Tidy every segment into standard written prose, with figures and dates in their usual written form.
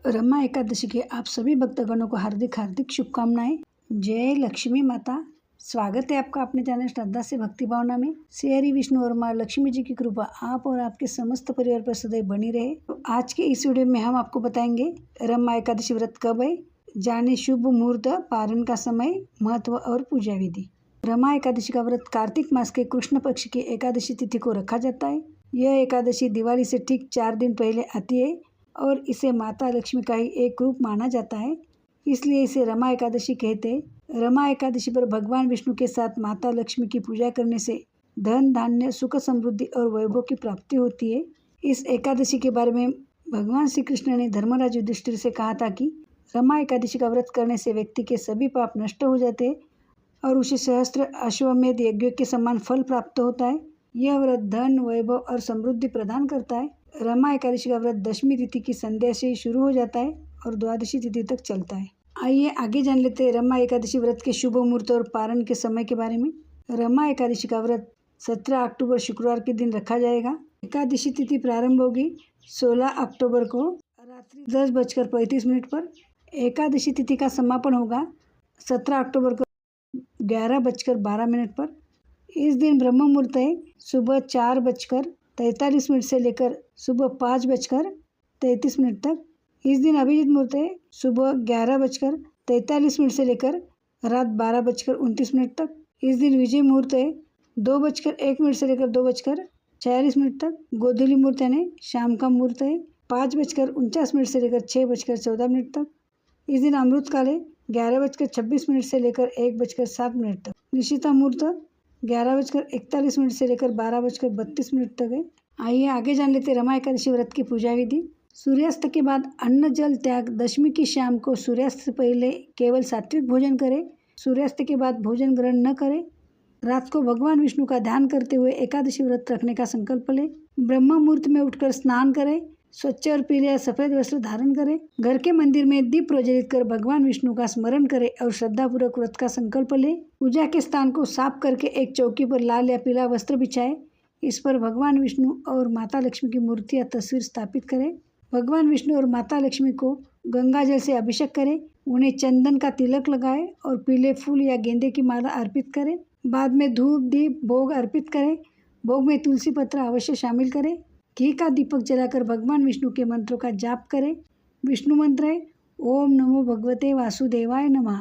रमा एकादशी के आप सभी भक्तगणों को हार्दिक हार्दिक शुभकामनाएं। जय लक्ष्मी माता। स्वागत है आपका अपने चैनल श्रद्धा से भक्ति भावना में। श्री हरि विष्णु और माँ लक्ष्मी जी की कृपा आप और आपके समस्त परिवार पर सदैव बनी रहे। तो आज के इस वीडियो में हम आपको बताएंगे रमा एकादशी व्रत कब है, जाने शुभ मुहूर्त, पारण का समय, महत्व और पूजा विधि। रमा एकादशी का व्रत कार्तिक मास के कृष्ण पक्ष की एकादशी तिथि को रखा जाता है। यह एकादशी दिवाली से ठीक 4 दिन पहले आती है और इसे माता लक्ष्मी का ही एक रूप माना जाता है, इसलिए इसे रमा एकादशी कहते हैं। रमा एकादशी पर भगवान विष्णु के साथ माता लक्ष्मी की पूजा करने से धन धान्य सुख समृद्धि और वैभव की प्राप्ति होती है। इस एकादशी के बारे में भगवान श्री कृष्ण ने धर्मराज युधिष्ठिर से कहा था कि रमा एकादशी का व्रत करने से व्यक्ति के सभी पाप नष्ट हो जाते हैं और उसे सहस्त्र अश्वमेध यज्ञों के समान फल प्राप्त होता है। यह व्रत धन वैभव और समृद्धि प्रदान करता है। रमा एकादशी का व्रत दशमी तिथि की संध्या से शुरू हो जाता है और द्वादशी तिथि तक चलता है। आइए आगे जान लेते हैं रमा एकादशी व्रत के शुभ मुहूर्त और पारण के समय के बारे में। रमा एकादशी का व्रत 17 अक्टूबर शुक्रवार के दिन रखा जाएगा। एकादशी तिथि प्रारंभ होगी 16 अक्टूबर को रात्रि 10:35 पर। एकादशी तिथि का समापन होगा 17 अक्टूबर को 11:12 पर। इस दिन ब्रह्म मुहूर्त है सुबह 4:43 से लेकर सुबह 5:33 तक। इस दिन अभिजीत मुहूर्त है सुबह 11:43 से लेकर रात 12:29 तक। इस दिन विजय मुहूर्त है 2:01 से लेकर 2:46 तक। गोधूली मुहूर्त यानी शाम का मुहूर्त है 5:49 से लेकर 6:14 तक। इस दिन अमृत काल है 11:26 से लेकर 1:07 तक। निशिता मुहूर्त 11:41 से लेकर 12:32 तक है। आइए आगे जान लेते रमा एकादशी व्रत की पूजा विधि। सूर्यास्त के बाद अन्न जल त्याग। दशमी की शाम को सूर्यास्त से पहले केवल सात्विक भोजन करें। सूर्यास्त के बाद भोजन ग्रहण न करें। रात को भगवान विष्णु का ध्यान करते हुए एकादशी व्रत रखने का संकल्प लें। ब्रह्म मुहूर्त में उठकर स्नान करें। स्वच्छ और पीले या सफेद वस्त्र धारण करें। घर के मंदिर में दीप प्रज्वलित कर भगवान विष्णु का स्मरण करें और श्रद्धापूर्वक व्रत का संकल्प लें। पूजा के स्थान को साफ करके एक चौकी पर लाल या पीला वस्त्र बिछाएं। इस पर भगवान विष्णु और माता लक्ष्मी की मूर्ति या तस्वीर स्थापित करें। भगवान विष्णु और माता लक्ष्मी को गंगा जल से अभिषेक करें। उन्हें चंदन का तिलक लगाएं और पीले फूल या गेंदे की माला अर्पित करें। बाद में धूप दीप भोग अर्पित करें। भोग में तुलसी पत्र अवश्य शामिल करें। घी का दीपक जलाकर भगवान विष्णु के मंत्रों का जाप करें। विष्णु मंत्र है ओम नमो भगवते वासुदेवाय नमः।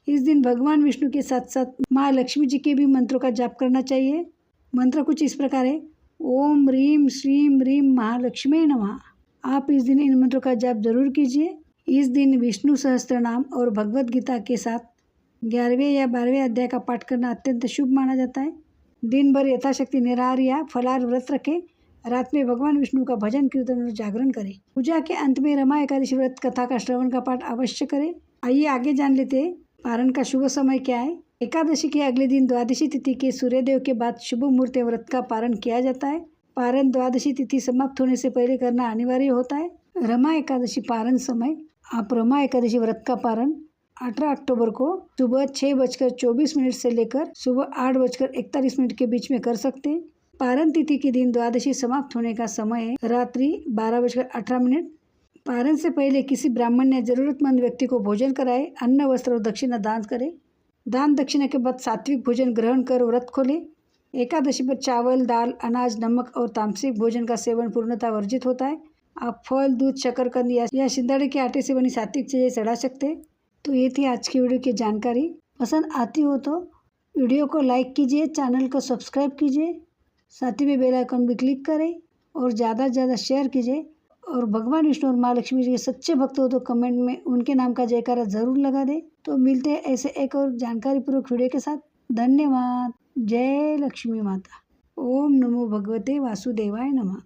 इस दिन भगवान विष्णु के साथ साथ माँ लक्ष्मी जी के भी मंत्रों का जाप करना चाहिए। मंत्र कुछ इस प्रकार है ओम ह्रीम श्रीम ह्रीम महालक्ष्मी नमः। आप इस दिन इन मंत्रों का जाप जरूर कीजिए। इस दिन विष्णु सहस्त्र नाम और भगवत गीता के साथ 11वें या 12वें अध्याय का पाठ करना अत्यंत शुभ माना जाता है। दिन भर यथाशक्ति निराहार या फलाहार व्रत रखें। रात में भगवान विष्णु का भजन कीर्तन और जागरण करें। पूजा के अंत में रमा एकादशी व्रत कथा का श्रवण का पाठ अवश्य करें। आइए आगे जान लेते हैं पारण का शुभ समय क्या है। एकादशी के अगले दिन द्वादशी तिथि के सूर्योदय के बाद शुभ मुहूर्त व्रत का पारण किया जाता है। पारण द्वादशी तिथि समाप्त होने से पहले करना अनिवार्य होता है। रमा एकादशी पारण समय। आप रमा एकादशी व्रत का पारण 18 अक्टूबर को सुबह 6:24 से लेकर सुबह 8:41 के बीच में कर सकते हैं। पारण तिथि के दिन द्वादशी समाप्त होने का समय है रात्रि 12:18। पारण से पहले किसी ब्राह्मण या जरूरतमंद व्यक्ति को भोजन कराए। अन्न वस्त्र और दक्षिणा दान करें। दान दक्षिणा के बाद सात्विक भोजन ग्रहण कर व्रत खोले। एकादशी पर चावल दाल अनाज नमक और तामसिक भोजन का सेवन पूर्णतः वर्जित होता है। आप फल दूध शकरकंद या सिंधाड़े के आटे से बनी सात्विक चीज़ें चढ़ा सकते हैं। तो ये थी आज की वीडियो की जानकारी। पसंद आती हो तो वीडियो को लाइक कीजिए, चैनल को सब्सक्राइब कीजिए, साथ ही में बेल आइकन भी क्लिक करें और ज़्यादा से ज़्यादा शेयर कीजिए। और भगवान विष्णु और माँ लक्ष्मी जी के सच्चे भक्त हो तो कमेंट में उनके नाम का जयकारा जरूर लगा दें। तो मिलते हैं ऐसे एक और जानकारी पूर्वक वीडियो के साथ। धन्यवाद। जय लक्ष्मी माता। ओम नमो भगवते वासुदेवाय नमः।